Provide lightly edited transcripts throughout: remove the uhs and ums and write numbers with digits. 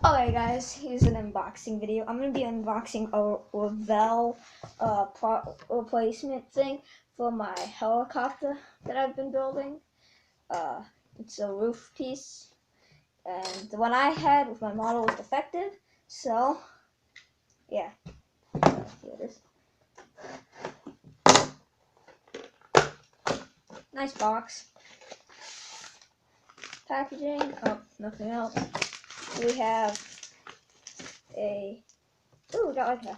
Alright guys, here's an unboxing video. I'm going to be unboxing a Revell replacement thing for my helicopter that I've been building. It's a roof piece, and the one I had with my model was defective, so yeah, here it is. Nice box. Packaging, oh, nothing else. We have we got like a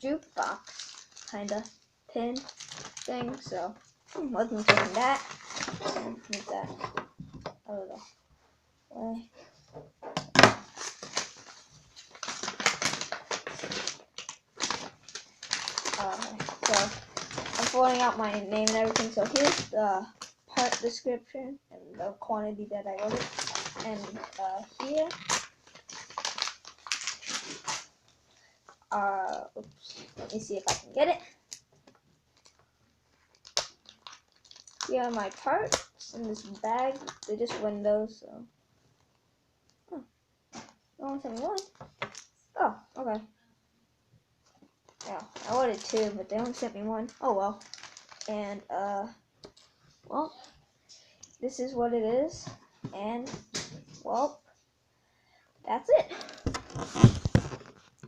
jukebox kind of pin thing, so wasn't taking that. And move that out of the way. So I'm filling out my name and everything. So here's the part description and the quantity that I ordered, and here. Oops, let me see if I can get it. Here are my parts in this bag. They're just windows, so. Oh, they only sent me one. Oh, okay. Yeah, I ordered two, but they only sent me one. Oh well. And, well, this is what it is. And, well, that's it.